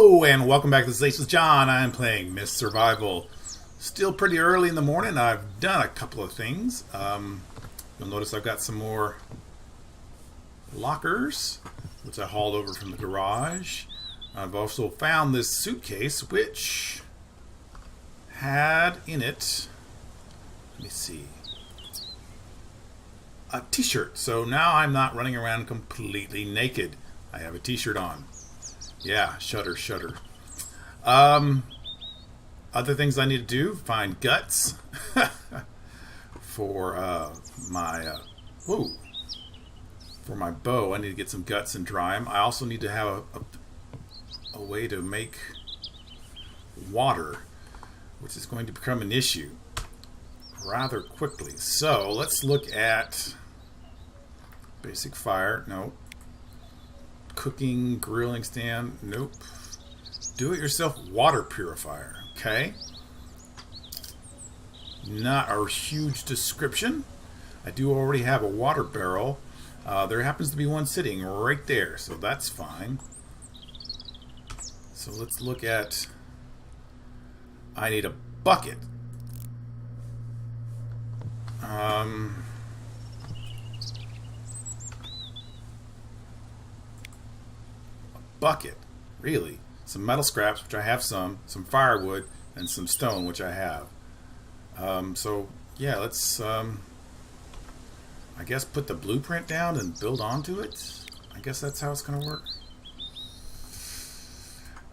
Hello and welcome back to Stayin with John. I'm playing Myth Survival. Still pretty early in the morning. I've done a couple of things. You'll notice I've got some more lockers, which I hauled over from the garage. I've also found this suitcase, which had in it, let me see, a t-shirt. So now I'm not running around completely naked. I have a t-shirt on. Yeah, shudder. Other things I need to do: find guts for my bow. I need to get some guts and dry them. I also need to have a way to make water, which is going to become an issue rather quickly. So let's look at basic fire. No. Cooking, grilling stand, nope. Do-it-yourself water purifier, okay. Not a huge description. I do already have a water barrel. There happens to be one sitting right there, so that's fine. So let's look at, I need a bucket. Bucket, really. Some metal scraps, which I have some firewood, and some stone, which I have. So yeah, let's I guess put the blueprint down and build onto it. I guess that's how it's gonna work.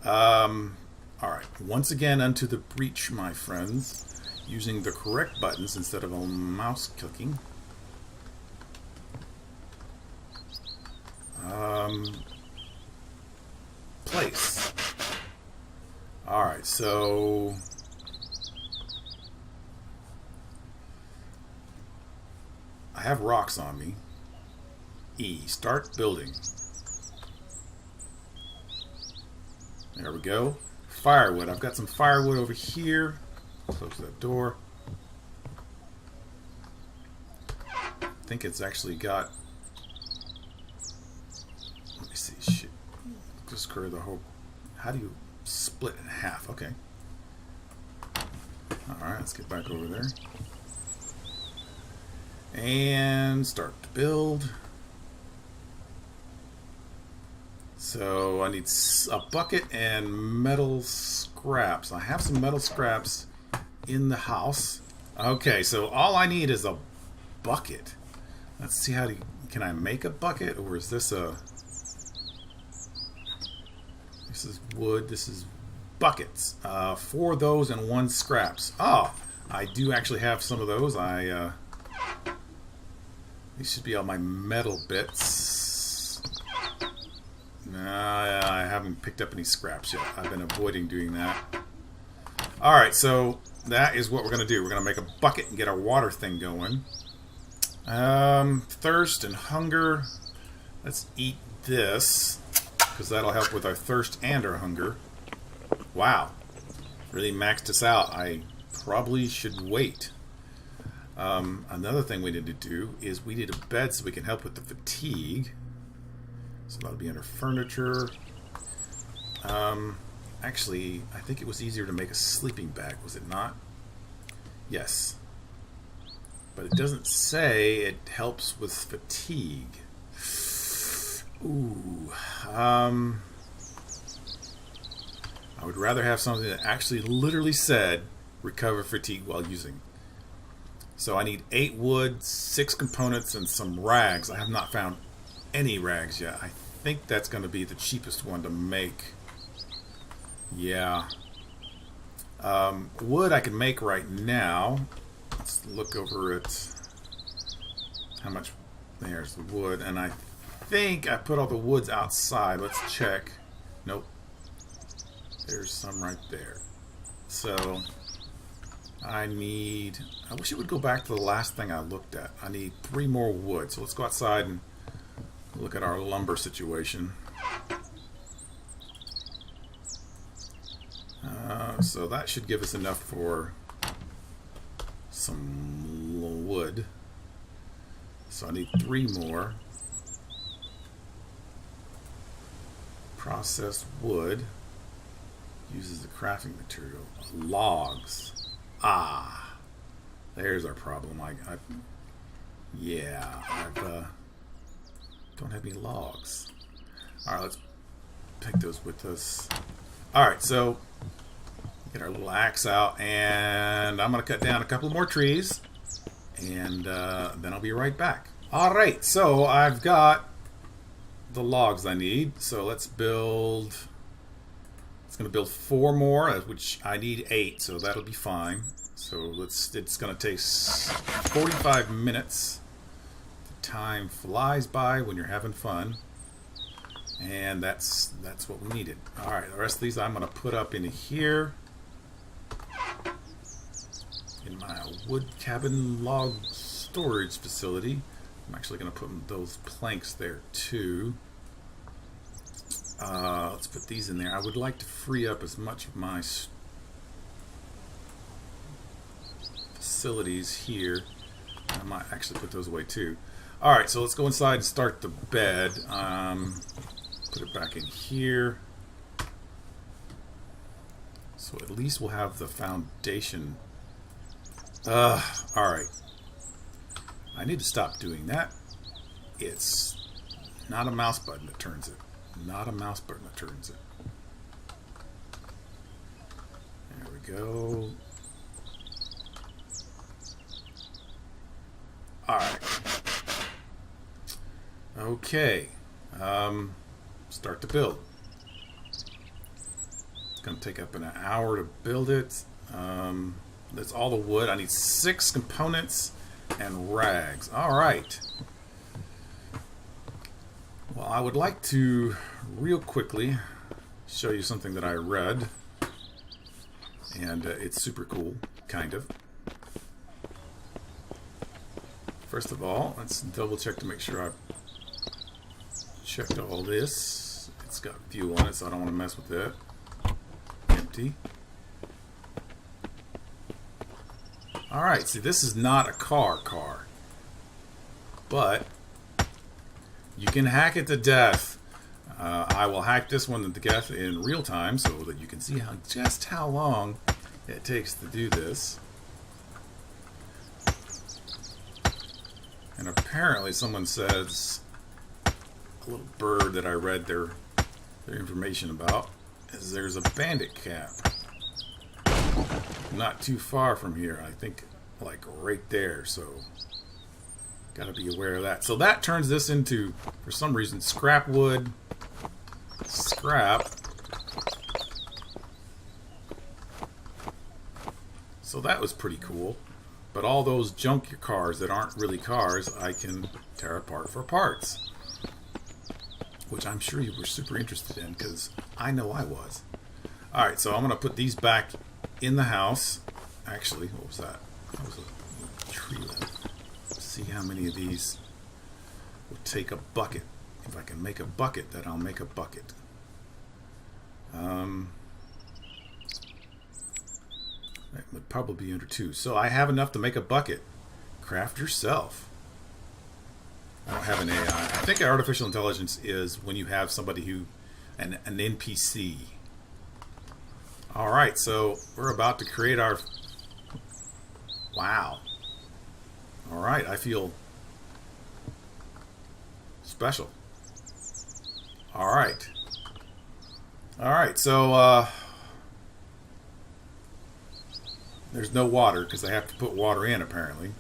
Alright, once again unto the breach, my friends, using the correct buttons instead of a mouse clicking. Place. Alright, so I have rocks on me. E, start building. There we go. Firewood. I've got some firewood over here. Close that door. I think it's actually got, let me see, shit. Just curve the whole, how do you split in half? Okay. Alright, let's get back over there. And start to build. So I need a bucket and metal scraps. I have some metal scraps in the house. Okay, so all I need is a bucket. Let's see how can I make a bucket, or is this a... This is wood. This is buckets. 4 of those and 1 scraps. Oh, I do actually have some of those. These should be all my metal bits. Nah, I haven't picked up any scraps yet. I've been avoiding doing that. Alright, so that is what we're going to do. We're going to make a bucket and get our water thing going. Thirst and hunger. Let's eat this, because that'll help with our thirst and our hunger. Wow. Really maxed us out. I probably should wait. Another thing we need to do is we need a bed so we can help with the fatigue. So that'll be under furniture. Actually, I think it was easier to make a sleeping bag, was it not? Yes. But it doesn't say it helps with fatigue. Ooh. I would rather have something that actually literally said recover fatigue while using. So I need 8 wood, 6 components, and some rags. I have not found any rags yet. I think that's going to be the cheapest one to make. Yeah. Wood I can make right now. Let's look over at how much. There's the wood, and I think I put all the woods outside. Let's check. Nope. There's some right there. So I wish it would go back to the last thing I looked at. I need 3 more wood. So let's go outside and look at our lumber situation. So that should give us enough for some wood. So I need 3 more. Processed wood. Uses the crafting material. Logs. Ah. There's our problem. Yeah, I don't have any logs. Alright, let's take those with us. Alright, so get our little axe out, and I'm going to cut down a couple more trees, and then I'll be right back. Alright, so I've got the logs I need, so let's build... It's going to build 4 more, which I need 8, so that'll be fine. So it's going to take 45 minutes. The time flies by when you're having fun. And that's what we needed. Alright, the rest of these I'm going to put up in here. In my wood cabin log storage facility. I'm actually going to put those planks there too. Let's put these in there. I would like to free up as much of my facilities here. I might actually put those away too. Alright, so let's go inside and start the bed. Put it back in here. So at least we'll have the foundation. Alright. I need to stop doing that. It's not a mouse button that turns it. Not a mouse button that turns it. There we go. Alright. Okay. Start to build. It's going to take up an hour to build it. That's all the wood. I need 6 components and rags. Alright. Well, I would like to real quickly show you something that I read, and it's super cool, kind of. First of all, let's double check to make sure I've checked all this. It's got fuel on it, so I don't want to mess with that. Empty. Alright, see, this is not a car, but you can hack it to death. I will hack this one to death in real time so that you can see just how long it takes to do this. And apparently someone says, a little bird that I read their information about, is there's a bandit camp not too far from here. I think like right there, so gotta be aware of that. So that turns this into, for some reason, scrap wood, scrap. So that was pretty cool. But all those junk cars that aren't really cars, I can tear apart for parts. Which I'm sure you were super interested in, because I know I was. Alright, so I'm going to put these back in the house. Actually, what was that? That was a tree limb. See how many of these will take a bucket. If I can make a bucket, then I'll make a bucket. That would probably be under 2. So I have enough to make a bucket. Craft yourself. I don't have an AI. I think artificial intelligence is when you have somebody who, an NPC. Alright, so we're about to create our... Wow. Alright, I feel special. Alright. Alright, so there's no water because I have to put water in apparently.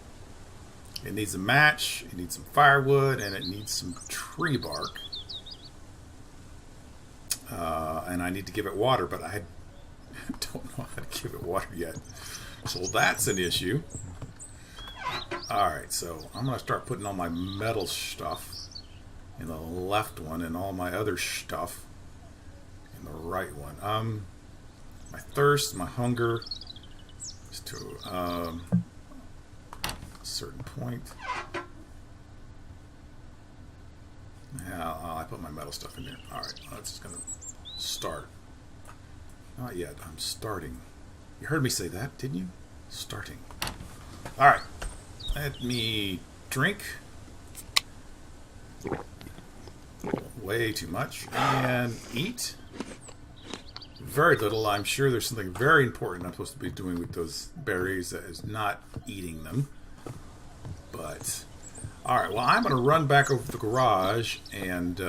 It needs a match, it needs some firewood, and it needs some tree bark. And I need to give it water, but I don't know how to give it water yet. So that's an issue. Alright, so I'm going to start putting all my metal stuff in the left one and all my other stuff in the right one. My thirst, my hunger is to a certain point. Yeah, I put my metal stuff in there. Alright, that's just going to start. Not yet, I'm starting. You heard me say that, didn't you? Starting. Alright, let me drink. Way too much. And eat. very little. I'm sure there's something very important I'm supposed to be doing with those berries that is not eating them. But, alright, well, I'm going to run back over to the garage and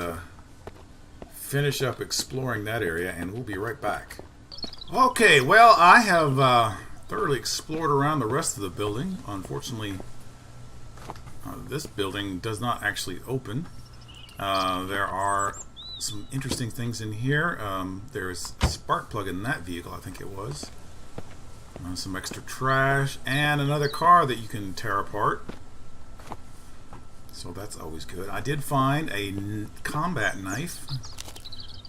finish up exploring that area, and we'll be right back. Okay, well, I have thoroughly explored around the rest of the building. Unfortunately, this building does not actually open. There are some interesting things in here. There's a spark plug in that vehicle, I think it was. Some extra trash, and another car that you can tear apart. So that's always good. I did find a combat knife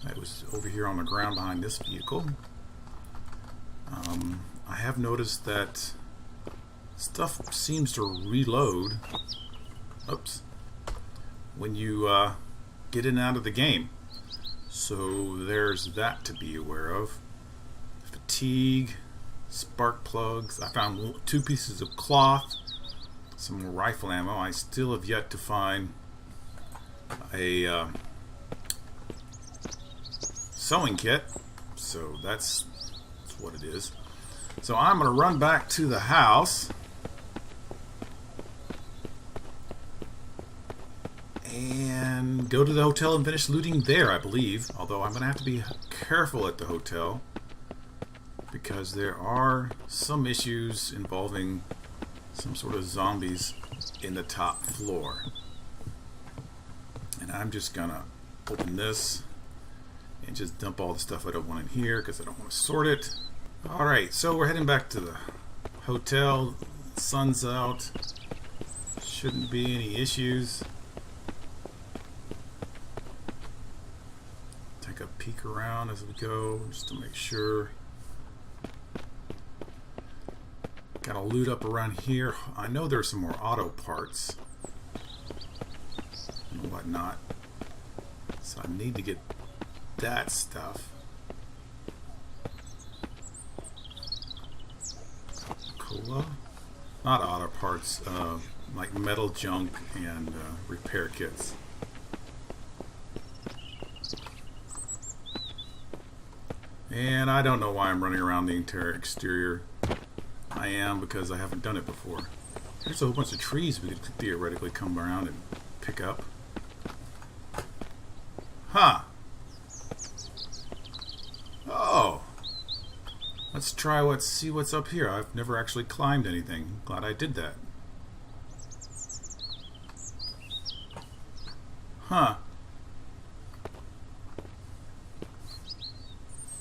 that was over here on the ground behind this vehicle. I have noticed that stuff seems to reload. Oops. When you get in and out of the game. So there's that to be aware of. Fatigue, spark plugs. I found 2 pieces of cloth, some more rifle ammo. I still have yet to find a sewing kit. So that's what it is. So I'm going to run back to the house and go to the hotel and finish looting there, I believe. Although I'm going to have to be careful at the hotel because there are some issues involving some sort of zombies in the top floor. And I'm just going to open this and just dump all the stuff I don't want in here because I don't want to sort it. Alright, so we're heading back to the hotel. Sun's out. Shouldn't be any issues. Take a peek around as we go just to make sure. Gotta loot up around here. I know there's some more auto parts and whatnot. So I need to get that stuff. Cola? Not auto parts, like metal junk and repair kits. And I don't know why I'm running around the entire exterior. I am because I haven't done it before. There's a whole bunch of trees we could theoretically come around and pick up. Huh. Oh. Let's try see what's up here. I've never actually climbed anything. Glad I did that. Huh.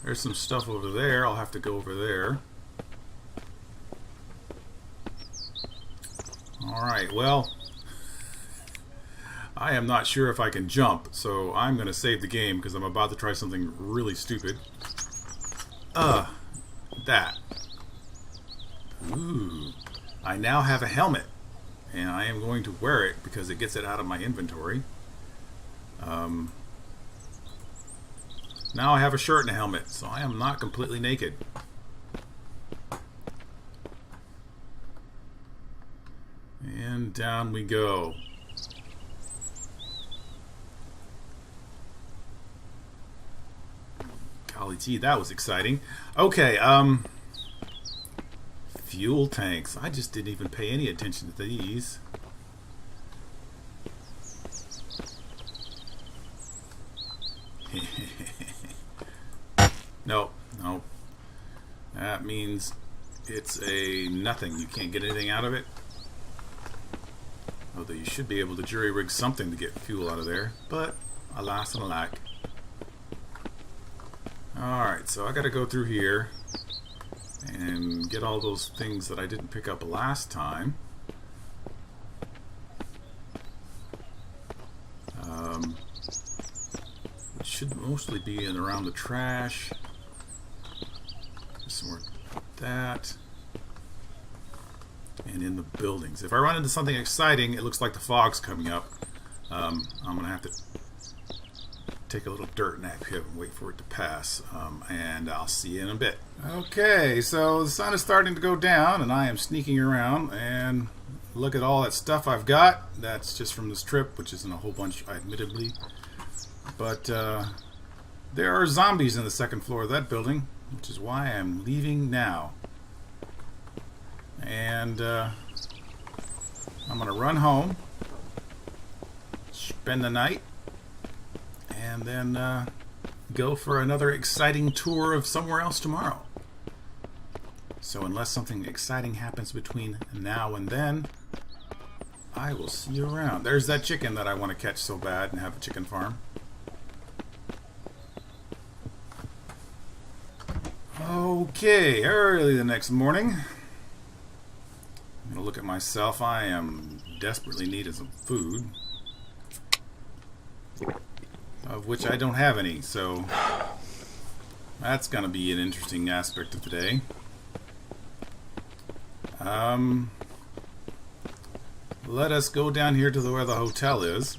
There's some stuff over there. I'll have to go over there. Alright, well, I am not sure if I can jump, so I'm going to save the game because I'm about to try something really stupid. That. Ooh. I now have a helmet, and I am going to wear it because it gets it out of my inventory. Now I have a shirt and a helmet, so I am not completely naked. And down we go. Golly gee, that was exciting. Okay, fuel tanks. I just didn't even pay any attention to these. No. That means it's a nothing. You can't get anything out of it. Although you should be able to jury rig something to get fuel out of there. But, alas and alack. Alright, so I gotta go through here and get all those things that I didn't pick up last time. It should mostly be in around the trash. Just more that. And in the buildings. If I run into something exciting, it looks like the fog's coming up. I'm going to have to take a little dirt nap here and wait for it to pass. And I'll see you in a bit. Okay, so the sun is starting to go down, and I am sneaking around. And look at all that stuff I've got. That's just from this trip, which isn't a whole bunch, admittedly. But There are zombies in the second floor of that building, which is why I'm leaving now. And I'm going to run home, spend the night, and then go for another exciting tour of somewhere else tomorrow. So unless something exciting happens between now and then, I will see you around. There's that chicken that I want to catch so bad and have a chicken farm. Okay, early the next morning. I'm going to look at myself. I am desperately needing some food, of which I don't have any, so that's going to be an interesting aspect of today. Let us go down here to where the hotel is,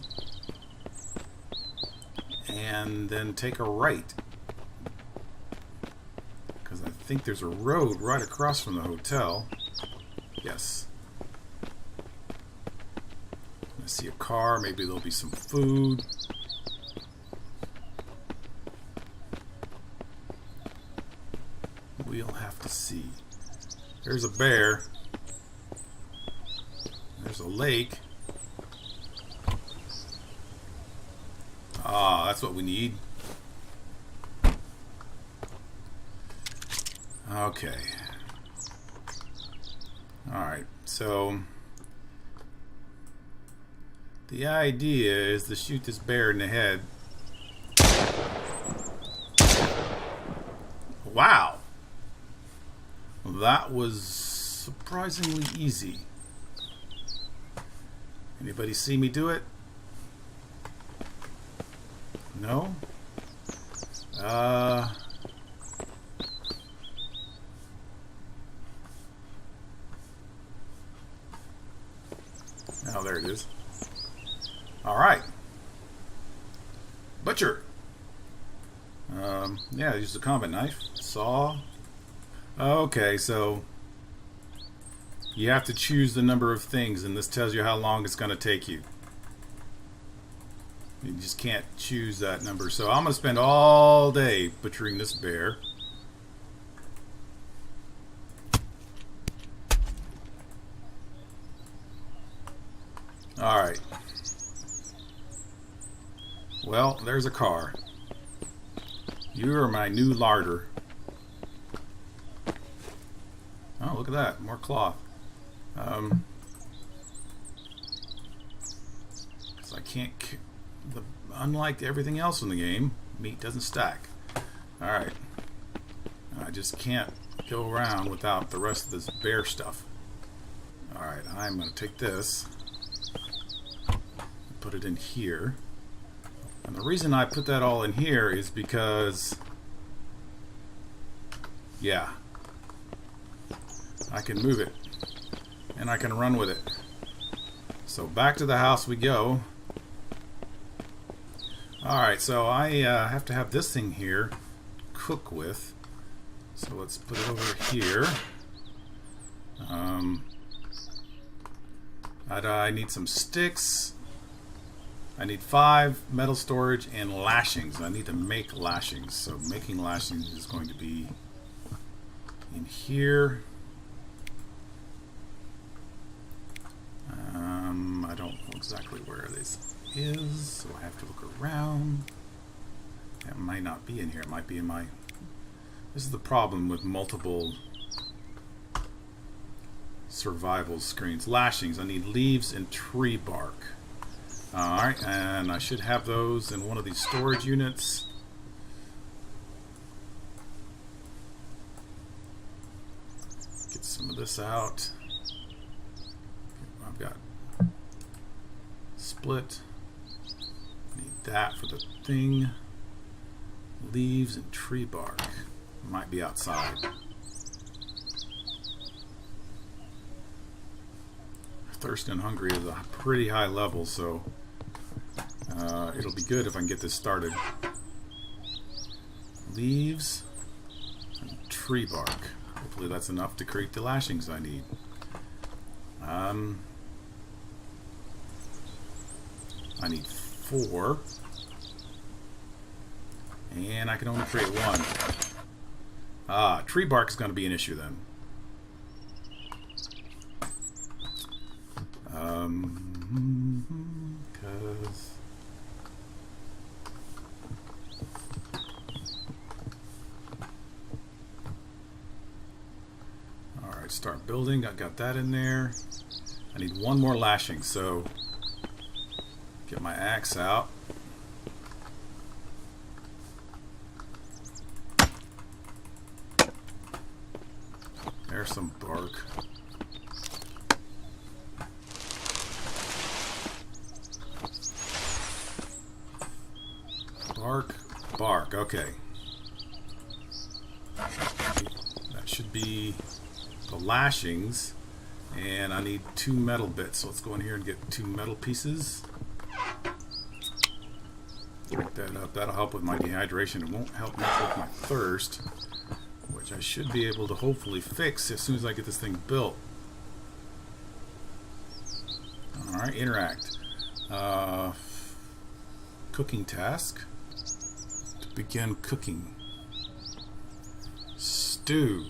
and then take a right, because I think there's a road right across from the hotel. Yes. I see a car. Maybe there'll be some food. We'll have to see. There's a bear. There's a lake. Ah, that's what we need. Okay. Alright, so the idea is to shoot this bear in the head. Wow! That was surprisingly easy. Anybody see me do it? No? Oh, there it is. Alright. Butcher. Yeah, I used a combat knife. Saw. Okay, so you have to choose the number of things, and this tells you how long it's going to take you. You just can't choose that number. So I'm going to spend all day butchering this bear. Alright. Well, there's a car. You are my new larder. Oh, look at that. More cloth. So I can't... Unlike everything else in the game, meat doesn't stack. Alright. I just can't go around without the rest of this bear stuff. Alright, I'm going to take this. Put it in here. And the reason I put that all in here is because... yeah. I can move it. And I can run with it. So back to the house we go. Alright, so I have to have this thing here cook with. So let's put it over here. I need some sticks. I need 5 metal storage and lashings. I need to make lashings. So making lashings is going to be in here. I don't know exactly where this is, so I have to look around. It might not be in here. It might be in my... This is the problem with multiple survival screens. Lashings. I need leaves and tree bark. Alright, and I should have those in one of these storage units. Get some of this out. I've got split. Need that for the thing. Leaves and tree bark. Might be outside. Thirst and hungry is a pretty high level, so it'll be good if I can get this started. Leaves and tree bark. Hopefully that's enough to create the lashings I need. I need 4. And I can only create one. Ah, tree bark is going to be an issue then. Because... Alright, start building. I got that in there. I need one more lashing, so get my axe out. There's some bark. Bark, okay. That should be the lashings. And I need 2 metal bits, so let's go in here and get 2 metal pieces. Drink that up. That'll help with my dehydration. It won't help much with my thirst, which I should be able to hopefully fix as soon as I get this thing built. Alright, interact. Cooking task. To begin cooking. Stew.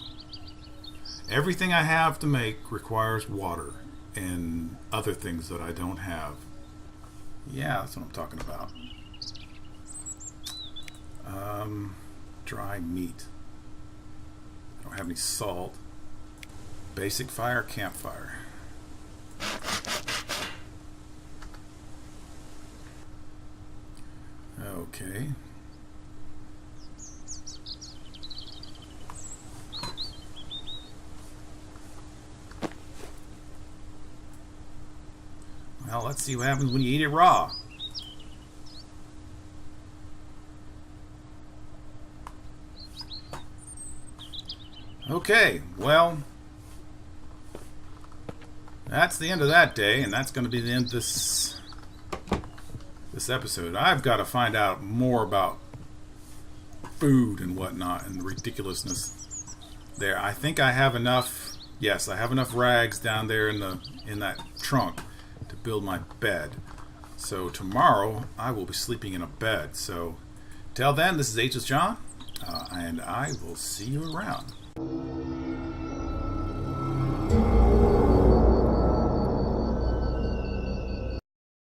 Everything I have to make requires water and other things that I don't have. Yeah, that's what I'm talking about. Dry meat. I don't have any salt. Basic fire, campfire. Okay. Well, let's see what happens when you eat it raw. Okay, well, that's the end of that day, and that's going to be the end of this episode. I've got to find out more about food and whatnot and the ridiculousness there. I think I have enough. Yes, I have enough rags down there in that trunk to build my bed. So tomorrow I will be sleeping in a bed. So till then, this is H's John, and I will see you around.